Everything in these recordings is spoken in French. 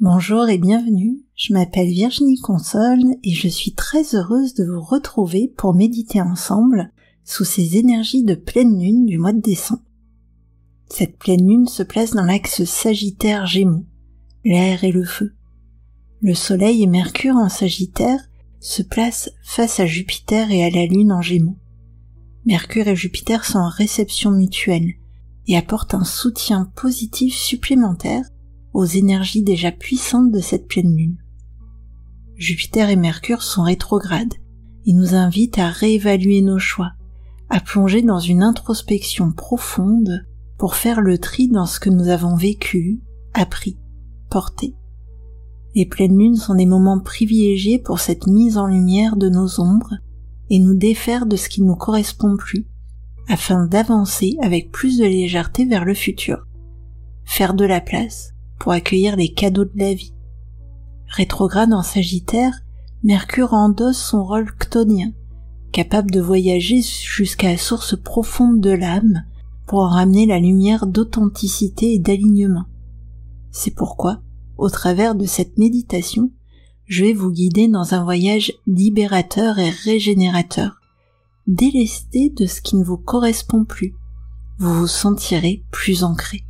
Bonjour et bienvenue, je m'appelle Virginie Console et je suis très heureuse de vous retrouver pour méditer ensemble sous ces énergies de pleine lune du mois de décembre. Cette pleine lune se place dans l'axe Sagittaire-Gémeaux, l'air et le feu. Le Soleil et Mercure en Sagittaire se placent face à Jupiter et à la Lune en Gémeaux. Mercure et Jupiter sont en réception mutuelle et apportent un soutien positif supplémentaire aux énergies déjà puissantes de cette pleine lune. Jupiter et Mercure sont rétrogrades et nous invitent à réévaluer nos choix, à plonger dans une introspection profonde pour faire le tri dans ce que nous avons vécu, appris, porté. Les pleines lunes sont des moments privilégiés pour cette mise en lumière de nos ombres et nous défaire de ce qui ne nous correspond plus, afin d'avancer avec plus de légèreté vers le futur. Faire de la place pour accueillir les cadeaux de la vie. Rétrograde en Sagittaire, Mercure endosse son rôle chtonien, capable de voyager jusqu'à la source profonde de l'âme pour en ramener la lumière d'authenticité et d'alignement. C'est pourquoi, au travers de cette méditation, je vais vous guider dans un voyage libérateur et régénérateur. Délesté de ce qui ne vous correspond plus, vous vous sentirez plus ancré.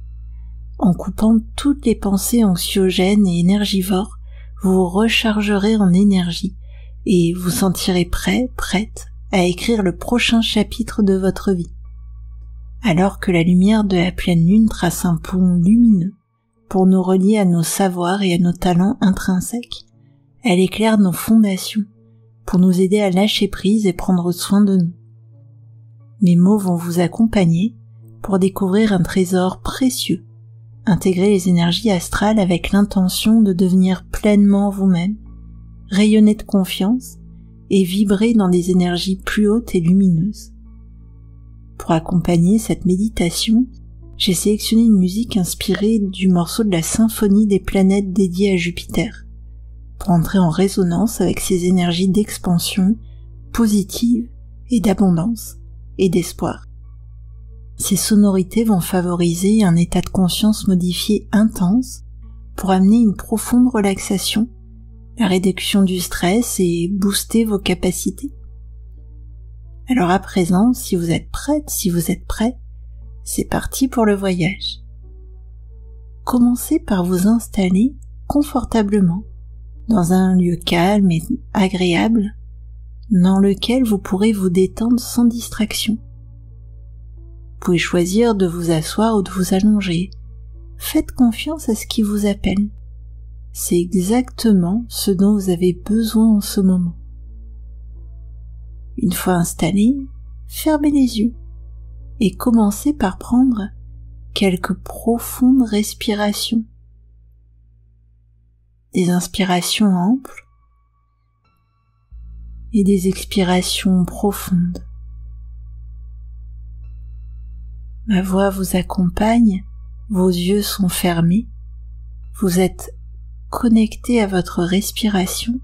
En coupant toutes les pensées anxiogènes et énergivores, vous vous rechargerez en énergie et vous sentirez prête à écrire le prochain chapitre de votre vie. Alors que la lumière de la pleine lune trace un pont lumineux pour nous relier à nos savoirs et à nos talents intrinsèques, elle éclaire nos fondations pour nous aider à lâcher prise et prendre soin de nous. Mes mots vont vous accompagner pour découvrir un trésor précieux. Intégrez les énergies astrales avec l'intention de devenir pleinement vous-même, rayonner de confiance et vibrer dans des énergies plus hautes et lumineuses. Pour accompagner cette méditation, j'ai sélectionné une musique inspirée du morceau de la symphonie des planètes dédiée à Jupiter, pour entrer en résonance avec ces énergies d'expansion, positive et d'abondance et d'espoir. Ces sonorités vont favoriser un état de conscience modifié intense pour amener une profonde relaxation, la réduction du stress et booster vos capacités. Alors à présent, si vous êtes prête, si vous êtes prêt, c'est parti pour le voyage. Commencez par vous installer confortablement dans un lieu calme et agréable dans lequel vous pourrez vous détendre sans distraction. Vous pouvez choisir de vous asseoir ou de vous allonger. Faites confiance à ce qui vous appelle. C'est exactement ce dont vous avez besoin en ce moment. Une fois installé, fermez les yeux et commencez par prendre quelques profondes respirations. Des inspirations amples et des expirations profondes. Ma voix vous accompagne, vos yeux sont fermés, vous êtes connecté à votre respiration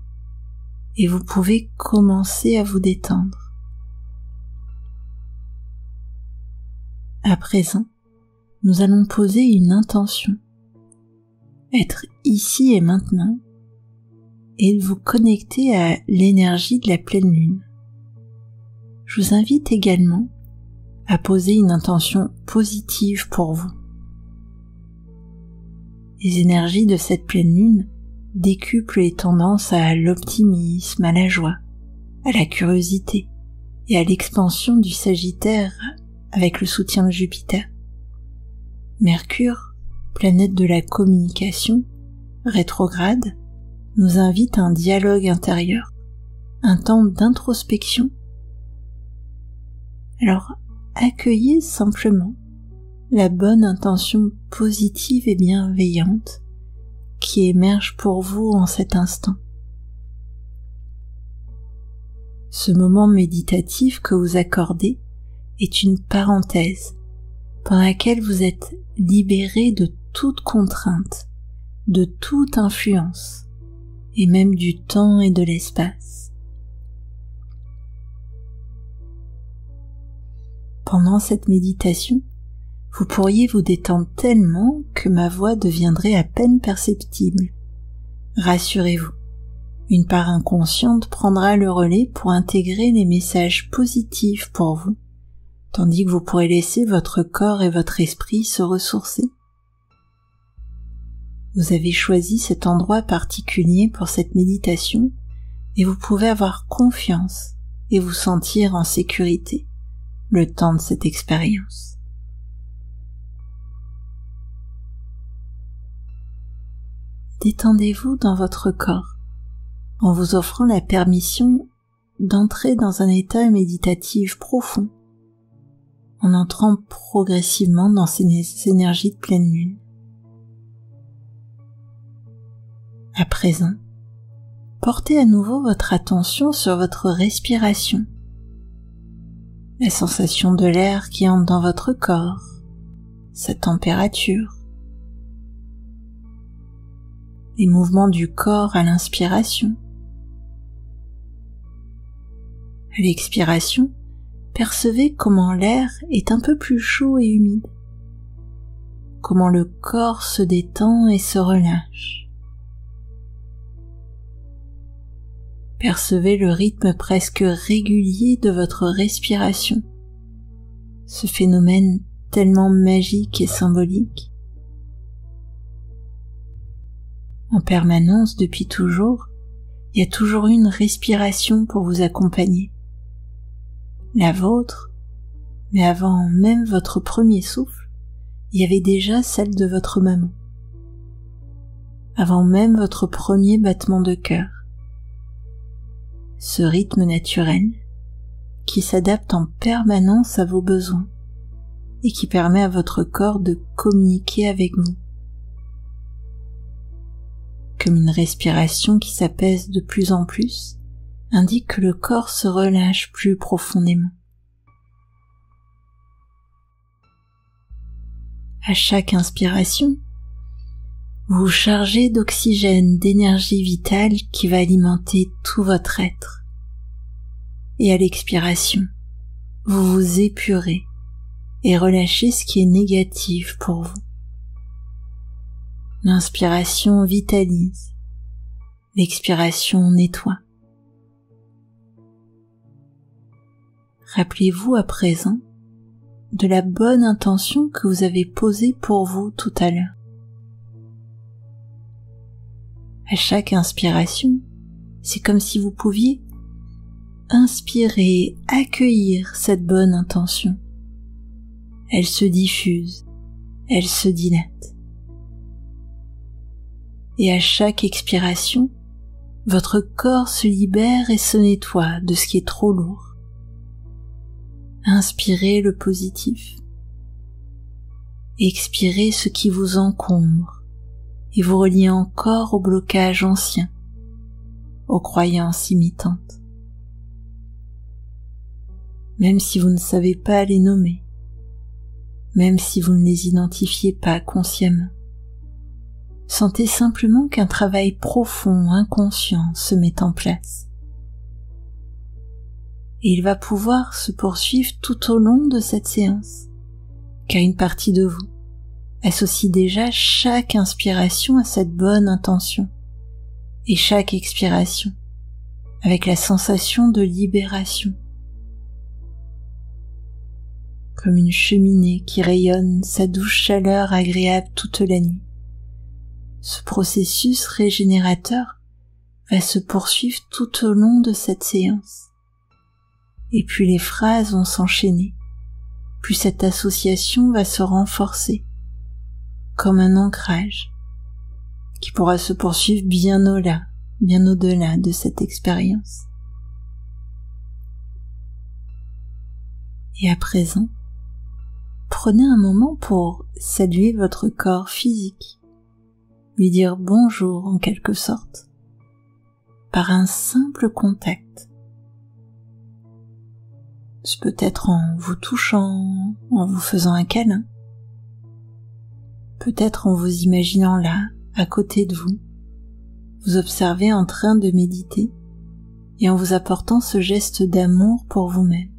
et vous pouvez commencer à vous détendre. À présent, nous allons poser une intention, être ici et maintenant et de vous connecter à l'énergie de la pleine lune. Je vous invite également à poser une intention positive pour vous. Les énergies de cette pleine lune décuplent les tendances à l'optimisme, à la joie, à la curiosité et à l'expansion du Sagittaire avec le soutien de Jupiter. Mercure, planète de la communication, rétrograde, nous invite à un dialogue intérieur, un temps d'introspection. Alors, accueillez simplement la bonne intention positive et bienveillante qui émerge pour vous en cet instant. Ce moment méditatif que vous accordez est une parenthèse pendant laquelle vous êtes libéré de toute contrainte, de toute influence et même du temps et de l'espace. Pendant cette méditation, vous pourriez vous détendre tellement que ma voix deviendrait à peine perceptible, Rassurez-vous, une part inconsciente prendra le relais pour intégrer les messages positifs pour vous, tandis que vous pourrez laisser votre corps et votre esprit se ressourcer. Vous avez choisi cet endroit particulier pour cette méditation et vous pouvez avoir confiance et vous sentir en sécurité le temps de cette expérience. Détendez-vous dans votre corps en vous offrant la permission d'entrer dans un état méditatif profond, en entrant progressivement dans ces énergies de pleine lune. À présent, portez à nouveau votre attention sur votre respiration, la sensation de l'air qui entre dans votre corps, sa température, les mouvements du corps à l'inspiration. À l'expiration, percevez comment l'air est un peu plus chaud et humide, comment le corps se détend et se relâche. Percevez le rythme presque régulier de votre respiration, ce phénomène tellement magique et symbolique. En permanence, depuis toujours, il y a toujours une respiration pour vous accompagner. La vôtre, mais avant même votre premier souffle, il y avait déjà celle de votre maman. Avant même votre premier battement de cœur. Ce rythme naturel qui s'adapte en permanence à vos besoins et qui permet à votre corps de communiquer avec vous. Comme une respiration qui s'apaise de plus en plus, indique que le corps se relâche plus profondément. À chaque inspiration, vous vous chargez d'oxygène, d'énergie vitale qui va alimenter tout votre être. Et à l'expiration, vous vous épurez et relâchez ce qui est négatif pour vous. L'inspiration vitalise, l'expiration nettoie. Rappelez-vous à présent de la bonne intention que vous avez posée pour vous tout à l'heure. À chaque inspiration, c'est comme si vous pouviez inspirer, accueillir cette bonne intention. Elle se diffuse, elle se dilate. Et à chaque expiration, votre corps se libère et se nettoie de ce qui est trop lourd. Inspirez le positif. Expirez ce qui vous encombre et vous relie encore aux blocages anciens, aux croyances imitantes. Même si vous ne savez pas les nommer, même si vous ne les identifiez pas consciemment, sentez simplement qu'un travail profond, inconscient se met en place. Et il va pouvoir se poursuivre tout au long de cette séance, car une partie de vous associe déjà chaque inspiration à cette bonne intention, et chaque expiration avec la sensation de libération. Comme une cheminée qui rayonne sa douce chaleur agréable toute la nuit. Ce processus régénérateur va se poursuivre tout au long de cette séance. Et plus les phrases vont s'enchaîner, plus cette association va se renforcer, comme un ancrage, qui pourra se poursuivre bien au-delà de cette expérience. Et à présent, prenez un moment pour saluer votre corps physique, lui dire bonjour en quelque sorte, par un simple contact. C'est peut-être en vous touchant, en vous faisant un câlin, peut-être en vous imaginant là, à côté de vous, vous observez en train de méditer et en vous apportant ce geste d'amour pour vous-même.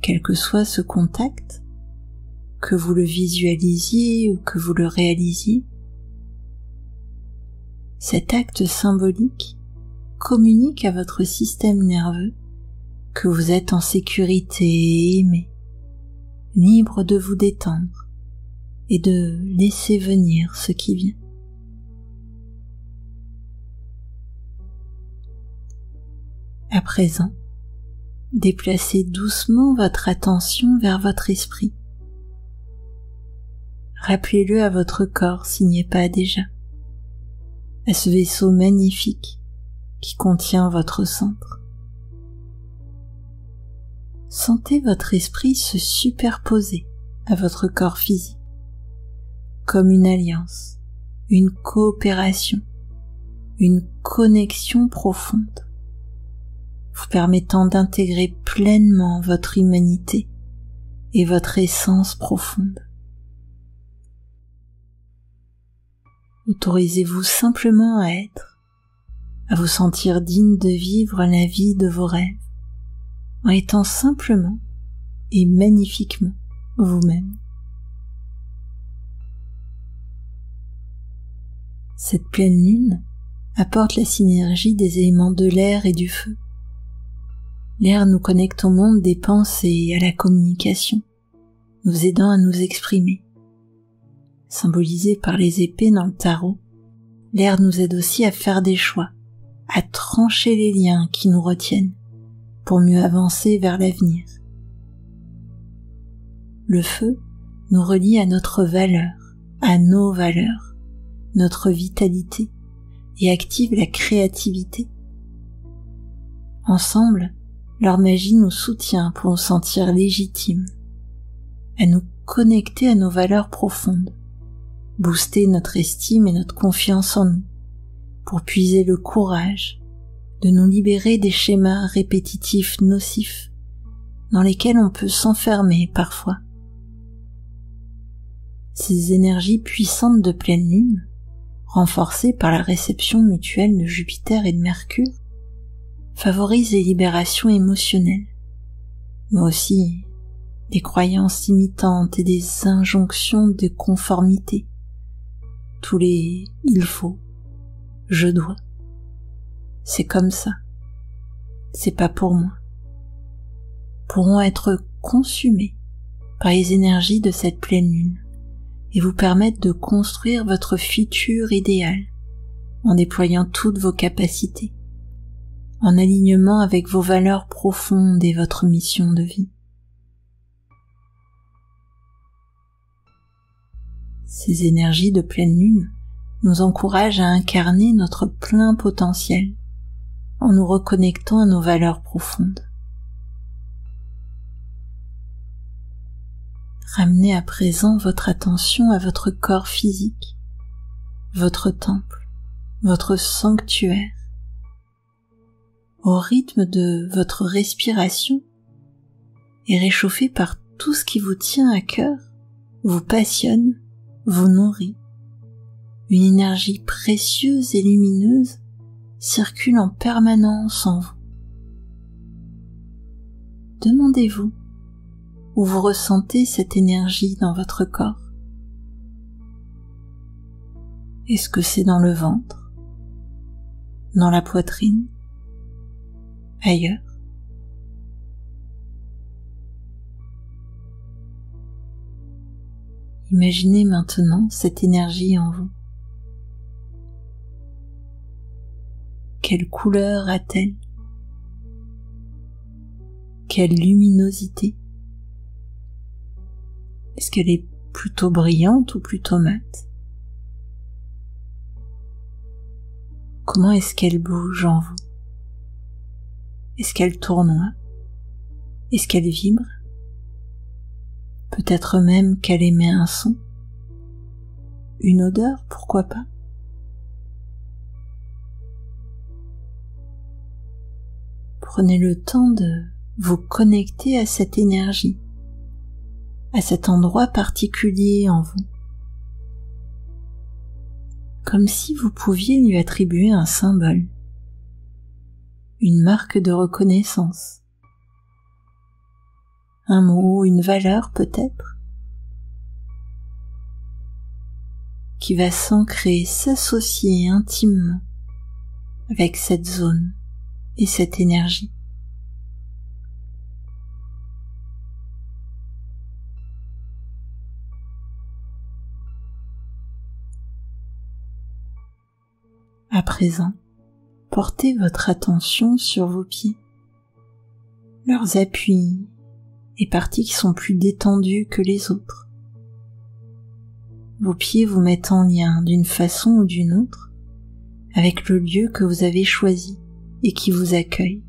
Quel que soit ce contact, que vous le visualisiez ou que vous le réalisiez, Cet acte symbolique communique à votre système nerveux que vous êtes en sécurité et aimé, libre de vous détendre et de laisser venir ce qui vient. À présent, déplacez doucement votre attention vers votre esprit. Rappelez-le à votre corps s'il n'y est pas déjà, à ce vaisseau magnifique qui contient votre centre. Sentez votre esprit se superposer à votre corps physique, comme une alliance, une coopération, une connexion profonde, vous permettant d'intégrer pleinement votre humanité et votre essence profonde. Autorisez-vous simplement à être, à vous sentir digne de vivre la vie de vos rêves, en étant simplement et magnifiquement vous-même. Cette pleine lune apporte la synergie des éléments de l'air et du feu. L'air nous connecte au monde des pensées et à la communication, nous aidant à nous exprimer. Symbolisé par les épées dans le tarot, l'air nous aide aussi à faire des choix, à trancher les liens qui nous retiennent, pour mieux avancer vers l'avenir. Le feu nous relie à notre valeur, à nos valeurs, notre vitalité, et active la créativité. Ensemble, leur magie nous soutient pour nous sentir légitimes, à nous connecter à nos valeurs profondes, booster notre estime et notre confiance en nous, pour puiser le courage de nous libérer des schémas répétitifs nocifs dans lesquels on peut s'enfermer parfois. Ces énergies puissantes de pleine lune, renforcées par la réception mutuelle de Jupiter et de Mercure, favorisent les libérations émotionnelles, mais aussi des croyances limitantes et des injonctions de conformité, tous les « il faut »,« je dois », c'est comme ça, c'est pas pour moi, pourront être consumés par les énergies de cette pleine lune et vous permettre de construire votre futur idéal en déployant toutes vos capacités, en alignement avec vos valeurs profondes et votre mission de vie. Ces énergies de pleine lune nous encouragent à incarner notre plein potentiel en nous reconnectant à nos valeurs profondes. Ramenez à présent votre attention à votre corps physique, votre temple, votre sanctuaire. Au rythme de votre respiration et réchauffé par tout ce qui vous tient à cœur, vous passionne, vous nourrit. Une énergie précieuse et lumineuse circule en permanence en vous. Demandez-vous où vous ressentez cette énergie dans votre corps. Est-ce que c'est dans le ventre, dans la poitrine, ailleurs? Imaginez maintenant cette énergie en vous. Quelle couleur a-t-elle? Quelle luminosité? Est-ce qu'elle est plutôt brillante ou plutôt mate? Comment est-ce qu'elle bouge en vous? Est-ce qu'elle tournoie? Est-ce qu'elle vibre? Peut-être même qu'elle émet un son? Une odeur, pourquoi pas? Prenez le temps de vous connecter à cette énergie, à cet endroit particulier en vous, comme si vous pouviez lui attribuer un symbole, une marque de reconnaissance, un mot, une valeur peut-être, qui va s'ancrer, s'associer intimement avec cette zone et cette énergie. À présent, portez votre attention sur vos pieds, leurs appuis et parties qui sont plus détendues que les autres. Vos pieds vous mettent en lien d'une façon ou d'une autre avec le lieu que vous avez choisi et qui vous accueille.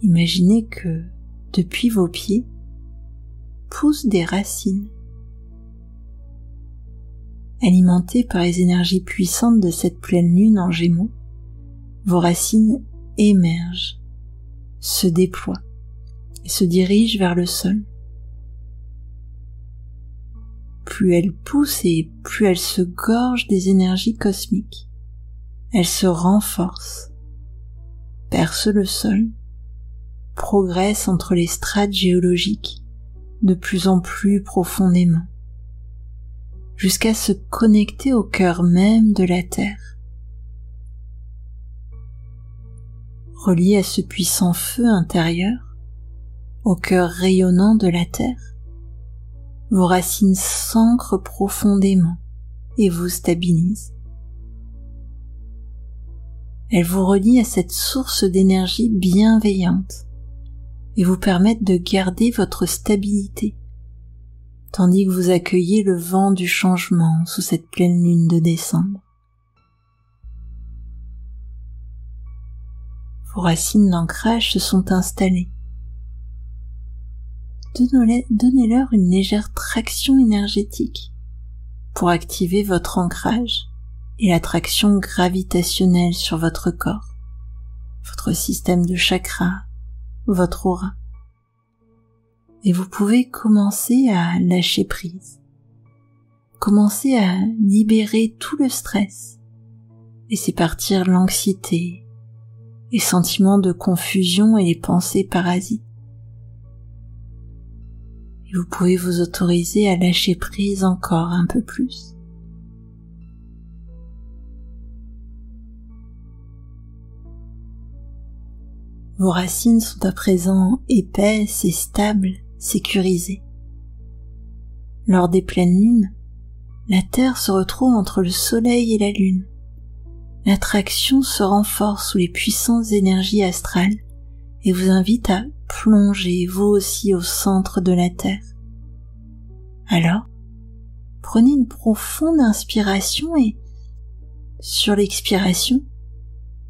Imaginez que, depuis vos pieds, poussent des racines. Alimentées par les énergies puissantes de cette pleine lune en Gémeaux, vos racines émergent, se déploient et se dirigent vers le sol. Plus elles poussent et plus elles se gorgent des énergies cosmiques. Elles se renforcent, percent le sol, progressent entre les strates géologiques de plus en plus profondément, jusqu'à se connecter au cœur même de la Terre. Reliés à ce puissant feu intérieur, au cœur rayonnant de la Terre, vos racines s'ancrent profondément et vous stabilisent. Elles vous relient à cette source d'énergie bienveillante et vous permettent de garder votre stabilité, tandis que vous accueillez le vent du changement sous cette pleine lune de décembre. Vos racines d'ancrage se sont installées. Donnez-leur une légère traction énergétique pour activer votre ancrage et l'attraction gravitationnelle sur votre corps, votre système de chakras, votre aura. Et vous pouvez commencer à lâcher prise, commencer à libérer tout le stress, laisser partir l'anxiété, les sentiments de confusion et les pensées parasites. Et vous pouvez vous autoriser à lâcher prise encore un peu plus. Vos racines sont à présent épaisses et stables, sécurisées. Lors des pleines lunes, la Terre se retrouve entre le Soleil et la Lune. L'attraction se renforce sous les puissantes énergies astrales et vous invite à plonger vous aussi au centre de la Terre. Alors, prenez une profonde inspiration et, sur l'expiration,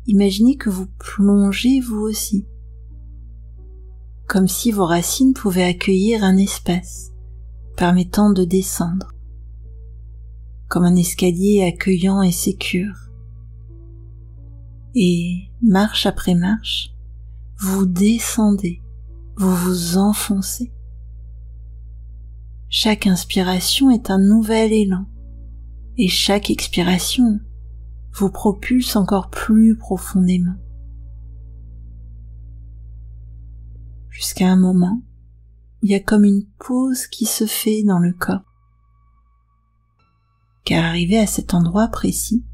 imaginez que vous plongez vous aussi, comme si vos racines pouvaient accueillir un espace permettant de descendre, comme un escalier accueillant et sécure. Et, marche après marche, vous descendez, vous vous enfoncez. Chaque inspiration est un nouvel élan, et chaque expiration vous propulse encore plus profondément. Jusqu'à un moment, il y a comme une pause qui se fait dans le corps. Car arrivé à cet endroit précis,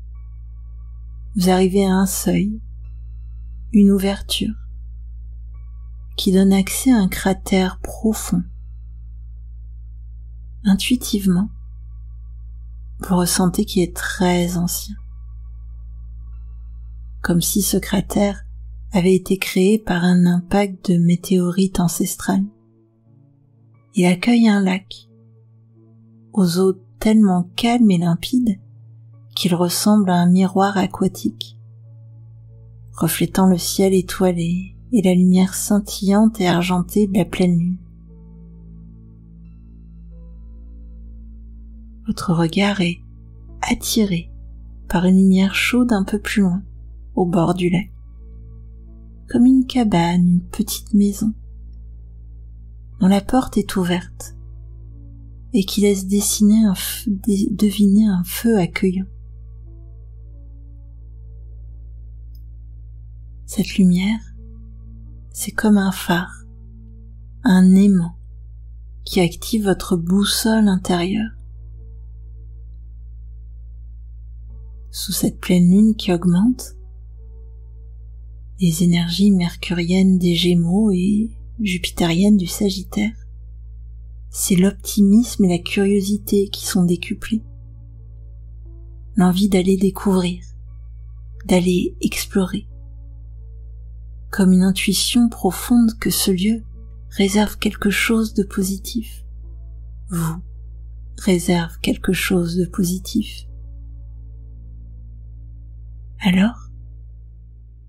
vous arrivez à un seuil, une ouverture, qui donne accès à un cratère profond. Intuitivement, vous ressentez qu'il est très ancien, comme si ce cratère avait été créé par un impact de météorite ancestrale. Il accueille un lac, aux eaux tellement calmes et limpides qu'il ressemble à un miroir aquatique, reflétant le ciel étoilé et la lumière scintillante et argentée de la pleine lune. Votre regard est attiré par une lumière chaude un peu plus loin, au bord du lac, comme une cabane, une petite maison, dont la porte est ouverte et qui laisse deviner un feu accueillant. Cette lumière, c'est comme un phare, un aimant qui active votre boussole intérieure. Sous cette pleine lune qui augmente, les énergies mercuriennes des Gémeaux et jupitériennes du Sagittaire, c'est l'optimisme et la curiosité qui sont décuplés. L'envie d'aller découvrir, d'aller explorer, comme une intuition profonde que ce lieu réserve quelque chose de positif. Vous réserve quelque chose de positif. Alors,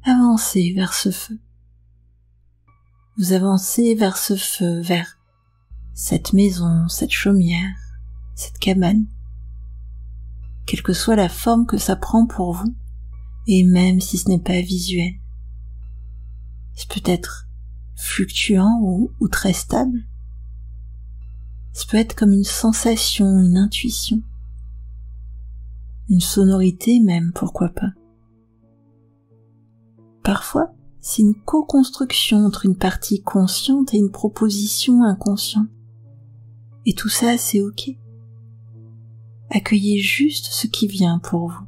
avancez vers ce feu. Vous avancez vers ce feu, vers cette maison, cette chaumière, cette cabane, quelle que soit la forme que ça prend pour vous, et même si ce n'est pas visuel. C'est peut-être fluctuant ou très stable. Ça peut être comme une sensation, une intuition, une sonorité même, pourquoi pas. Parfois, c'est une co-construction entre une partie consciente et une proposition inconsciente. Et tout ça, c'est ok. Accueillez juste ce qui vient pour vous.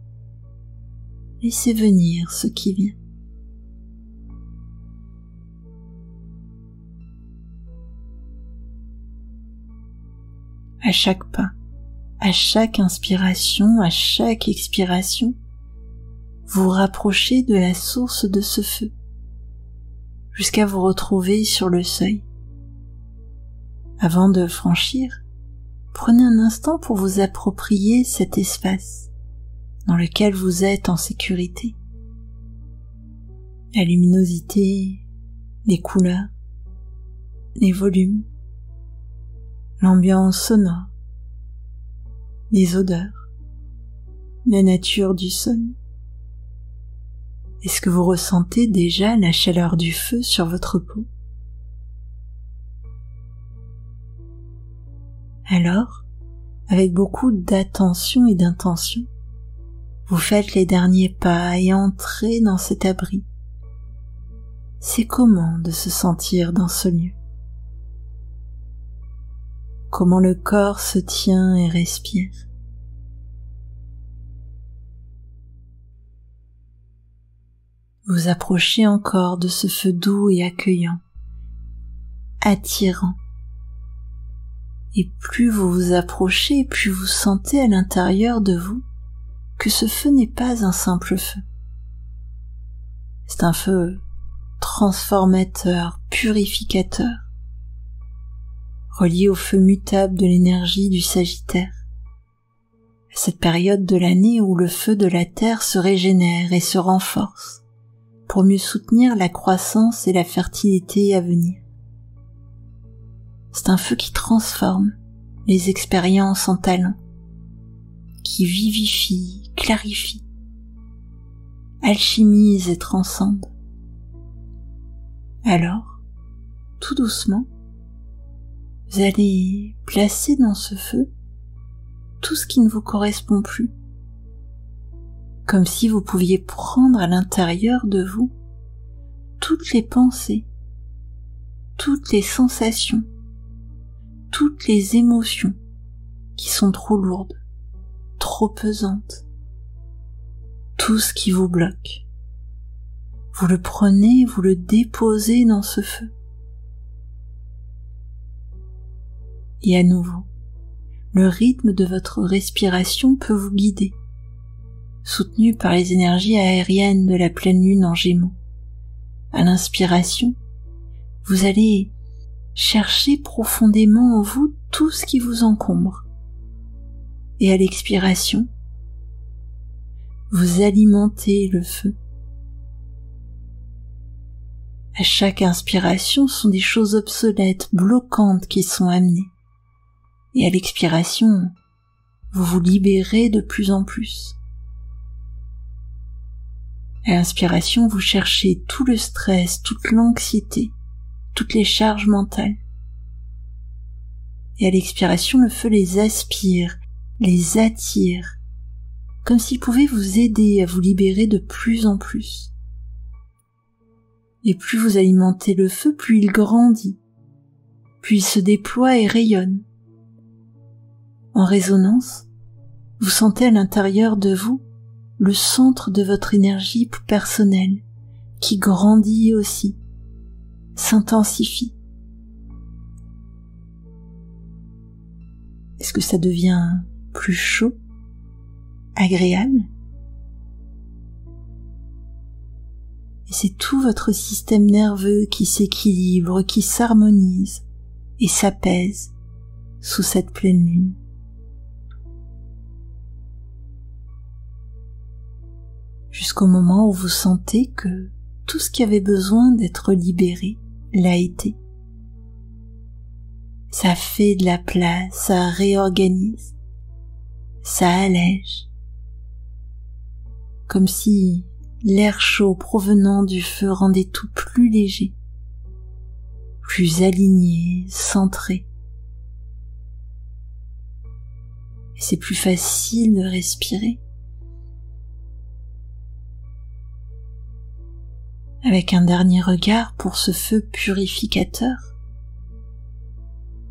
Laissez venir ce qui vient. À chaque pas, à chaque inspiration, à chaque expiration, vous vous rapprochez de la source de ce feu, jusqu'à vous retrouver sur le seuil. Avant de franchir, prenez un instant pour vous approprier cet espace dans lequel vous êtes en sécurité. La luminosité, les couleurs, les volumes, l'ambiance sonore, les odeurs, la nature du sol. Est-ce que vous ressentez déjà la chaleur du feu sur votre peau? Alors, avec beaucoup d'attention et d'intention, vous faites les derniers pas et entrez dans cet abri. C'est comment de se sentir dans ce lieu? Comment le corps se tient et respire? Vous approchez encore de ce feu doux et accueillant, attirant. Et plus vous vous approchez, plus vous sentez à l'intérieur de vous que ce feu n'est pas un simple feu. C'est un feu transformateur, purificateur, relié au feu mutable de l'énergie du Sagittaire, à cette période de l'année où le feu de la terre se régénère et se renforce pour mieux soutenir la croissance et la fertilité à venir. C'est un feu qui transforme les expériences en talent, qui vivifie, clarifie, alchimise et transcende. Alors, tout doucement, vous allez placer dans ce feu tout ce qui ne vous correspond plus, comme si vous pouviez prendre à l'intérieur de vous toutes les pensées, toutes les sensations, toutes les émotions qui sont trop lourdes, trop pesantes, tout ce qui vous bloque. Vous le prenez, vous le déposez dans ce feu. Et à nouveau, le rythme de votre respiration peut vous guider, soutenu par les énergies aériennes de la pleine lune en Gémeaux. À l'inspiration, vous allez chercher profondément en vous tout ce qui vous encombre. Et à l'expiration, vous alimentez le feu. À chaque inspiration, ce sont des choses obsolètes, bloquantes qui sont amenées. Et à l'expiration, vous vous libérez de plus en plus. À l'inspiration, vous cherchez tout le stress, toute l'anxiété, toutes les charges mentales. Et à l'expiration, le feu les aspire, les attire, comme s'il pouvait vous aider à vous libérer de plus en plus. Et plus vous alimentez le feu, plus il grandit, puis il se déploie et rayonne. En résonance, vous sentez à l'intérieur de vous le centre de votre énergie personnelle qui grandit aussi, s'intensifie. Est-ce que ça devient plus chaud, agréable? Et c'est tout votre système nerveux qui s'équilibre, qui s'harmonise et s'apaise sous cette pleine lune. Jusqu'au moment où vous sentez que tout ce qui avait besoin d'être libéré l'a été. Ça fait de la place, ça réorganise, ça allège, comme si l'air chaud provenant du feu rendait tout plus léger, plus aligné, centré. Et c'est plus facile de respirer. Avec un dernier regard pour ce feu purificateur,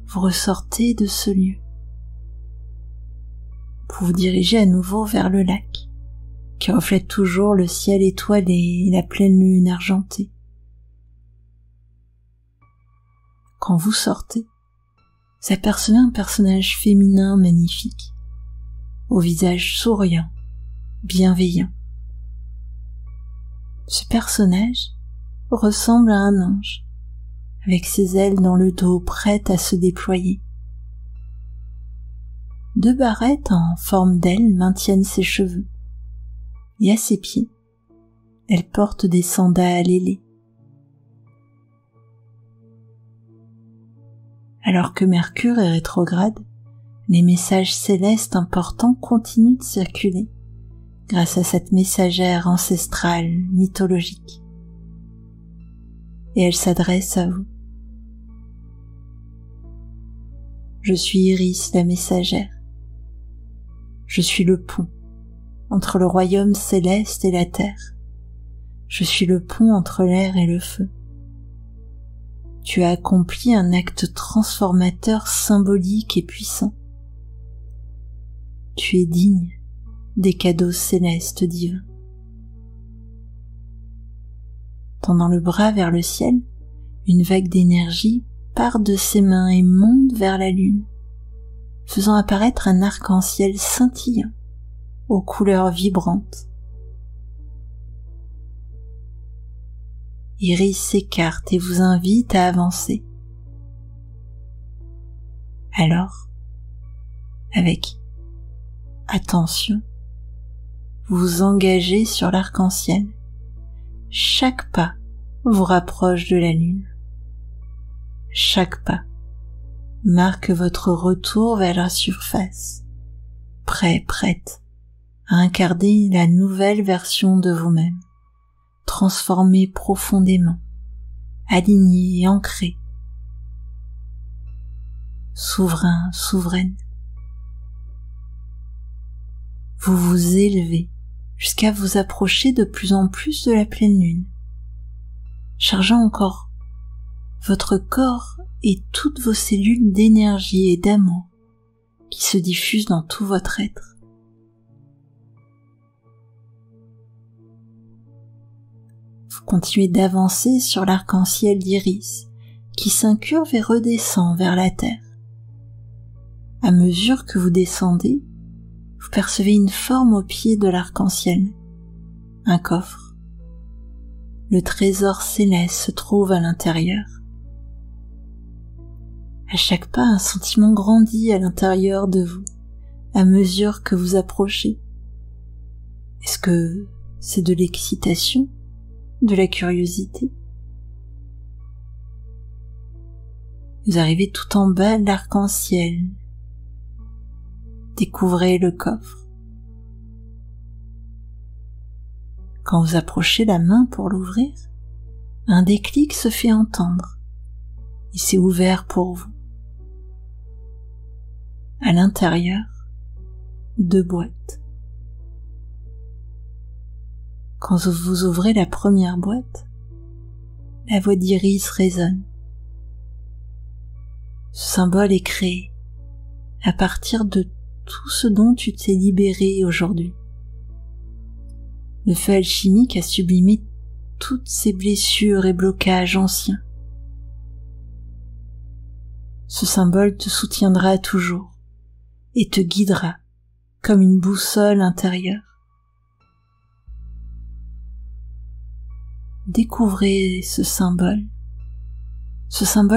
vous ressortez de ce lieu pour vous diriger à nouveau vers le lac qui reflète toujours le ciel étoilé et la pleine lune argentée. Quand vous sortez, vous apercevez un personnage féminin magnifique, au visage souriant, bienveillant. Ce personnage ressemble à un ange, avec ses ailes dans le dos prêtes à se déployer. 2 barrettes en forme d'aile maintiennent ses cheveux, et à ses pieds, elle porte des sandales ailées. Alors que Mercure est rétrograde, les messages célestes importants continuent de circuler grâce à cette messagère ancestrale mythologique. Et elle s'adresse à vous. Je suis Iris, la messagère. Je suis le pont entre le royaume céleste et la terre. Je suis le pont entre l'air et le feu. Tu as accompli un acte transformateur symbolique et puissant. Tu es digne des cadeaux célestes divins. Tendant le bras vers le ciel, une vague d'énergie part de ses mains et monte vers la lune, faisant apparaître un arc-en-ciel scintillant aux couleurs vibrantes. Iris s'écarte et vous invite à avancer. Alors, avec attention, vous vous engagez sur l'arc-en-ciel. Chaque pas vous rapproche de la lune. Chaque pas marque votre retour vers la surface, prête à incarner la nouvelle version de vous-même, transformée profondément, alignée et ancrée, souverain, souveraine. Vous vous élevez jusqu'à vous approcher de plus en plus de la pleine lune, chargeant encore votre corps et toutes vos cellules d'énergie et d'amour qui se diffusent dans tout votre être. Vous continuez d'avancer sur l'arc-en-ciel d'Iris qui s'incurve et redescend vers la terre. À mesure que vous descendez, vous percevez une forme au pied de l'arc-en-ciel, un coffre. Le trésor céleste se trouve à l'intérieur. À chaque pas, un sentiment grandit à l'intérieur de vous, à mesure que vous approchez. Est-ce que c'est de l'excitation, de la curiosité? Vous arrivez tout en bas de l'arc-en-ciel. Découvrez le coffre. Quand vous approchez la main pour l'ouvrir, un déclic se fait entendre. Il s'est ouvert pour vous. À l'intérieur, 2 boîtes. Quand vous ouvrez la première boîte, la voix d'Iris résonne. Ce symbole est créé à partir de tout ce dont tu t'es libéré aujourd'hui. Le feu alchimique a sublimé toutes ces blessures et blocages anciens. Ce symbole te soutiendra toujours et te guidera comme une boussole intérieure. Découvrez ce symbole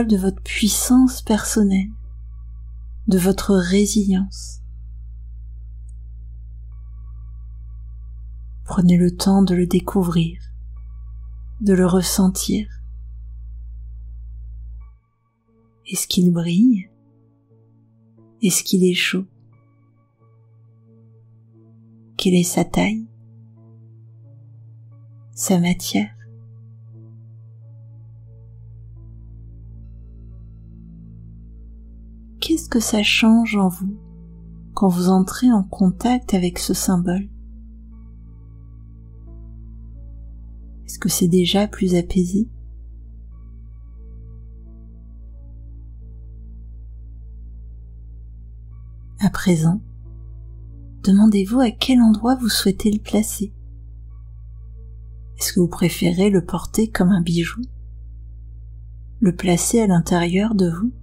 de votre puissance personnelle, de votre résilience. Prenez le temps de le découvrir, de le ressentir. Est-ce qu'il brille? Est-ce qu'il est chaud? Quelle est sa taille? Sa matière? Qu'est-ce que ça change en vous quand vous entrez en contact avec ce symbole? Est-ce que c'est déjà plus apaisé? À présent, demandez-vous à quel endroit vous souhaitez le placer. Est-ce que vous préférez le porter comme un bijou? Le placer à l'intérieur de vous?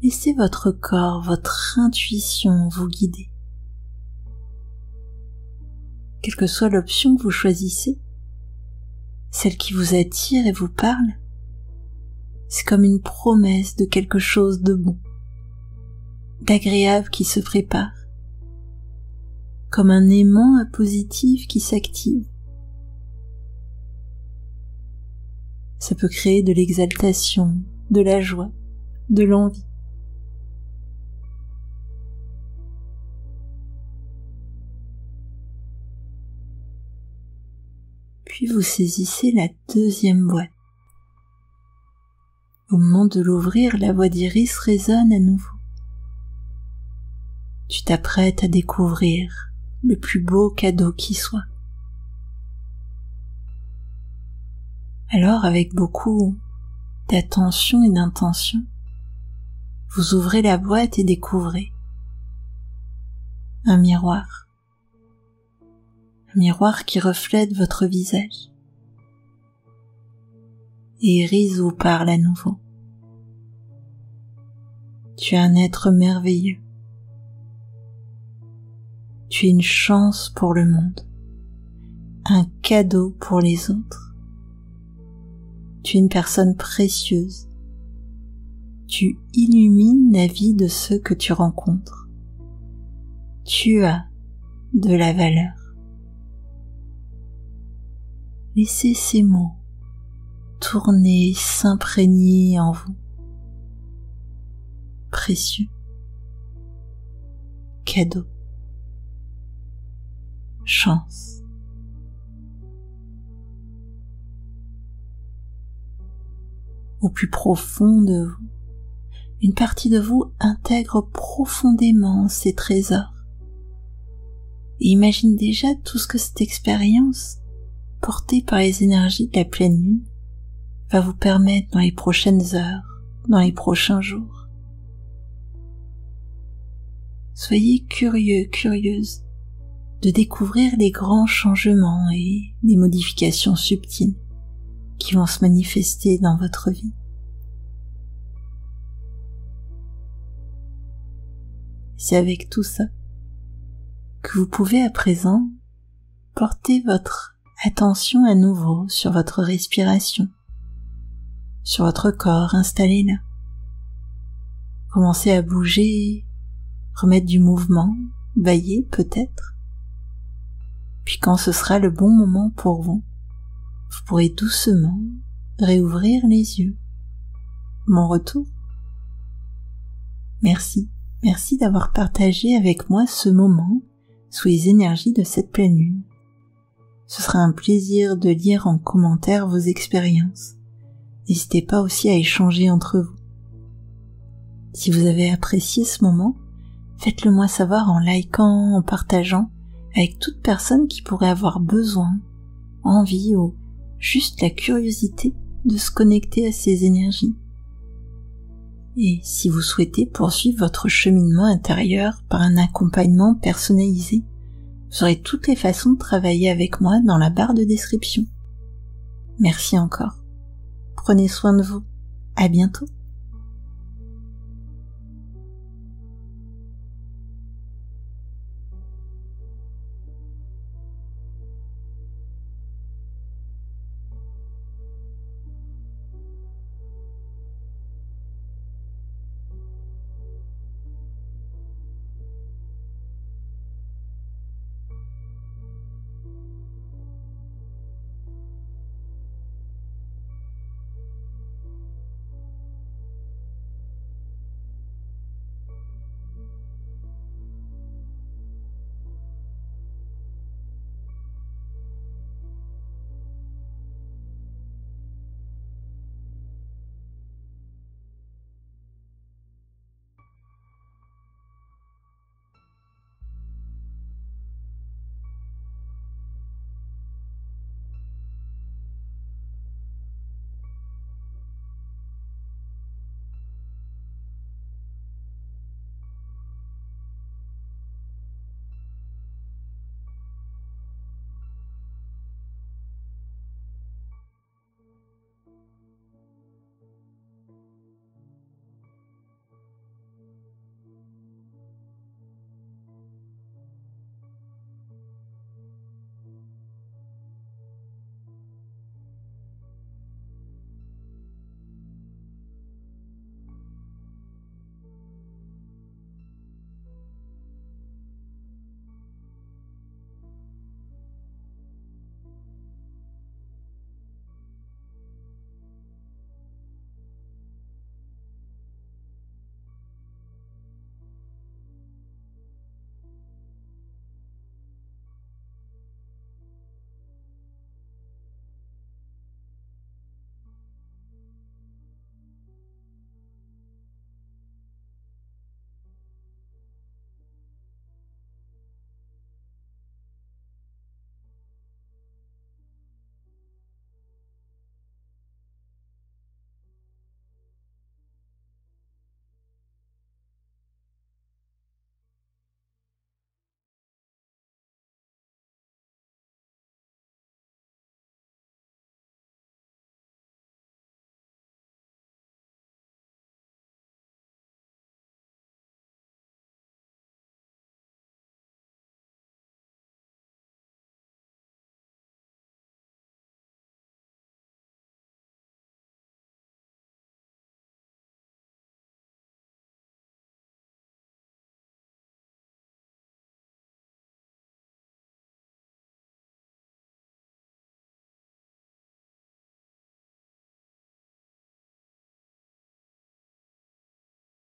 Laissez votre corps, votre intuition vous guider. Quelle que soit l'option que vous choisissez, celle qui vous attire et vous parle, c'est comme une promesse de quelque chose de bon, d'agréable qui se prépare, comme un aimant positif qui s'active. Ça peut créer de l'exaltation, de la joie, de l'envie. Puis vous saisissez la deuxième boîte. Au moment de l'ouvrir, la voix d'Iris résonne à nouveau. Tu t'apprêtes à découvrir le plus beau cadeau qui soit. Alors, avec beaucoup d'attention et d'intention, vous ouvrez la boîte et découvrez un miroir. Un miroir qui reflète votre visage. Et Iris vous parle à nouveau. Tu es un être merveilleux. Tu es une chance pour le monde, un cadeau pour les autres. Tu es une personne précieuse. Tu illumines la vie de ceux que tu rencontres. Tu as de la valeur. Laissez ces mots tourner, s'imprégner en vous. Précieux, cadeau, chance. Au plus profond de vous, une partie de vous intègre profondément ces trésors et imagine déjà tout ce que cette expérience portée par les énergies de la pleine lune va vous permettre dans les prochaines heures, dans les prochains jours. Soyez curieux, curieuse de découvrir les grands changements et les modifications subtiles qui vont se manifester dans votre vie. C'est avec tout ça que vous pouvez à présent porter votre attention à nouveau sur votre respiration, sur votre corps installé là. Commencez à bouger, remettre du mouvement, bailler peut-être. Puis quand ce sera le bon moment pour vous, vous pourrez doucement réouvrir les yeux. Mon retour. Merci d'avoir partagé avec moi ce moment sous les énergies de cette pleine lune. Ce sera un plaisir de lire en commentaire vos expériences. N'hésitez pas aussi à échanger entre vous. Si vous avez apprécié ce moment, faites-le moi savoir en likant, en partageant avec toute personne qui pourrait avoir besoin, envie ou juste la curiosité de se connecter à ces énergies. Et si vous souhaitez poursuivre votre cheminement intérieur par un accompagnement personnalisé, vous aurez toutes les façons de travailler avec moi dans la barre de description. Merci encore. Prenez soin de vous. À bientôt.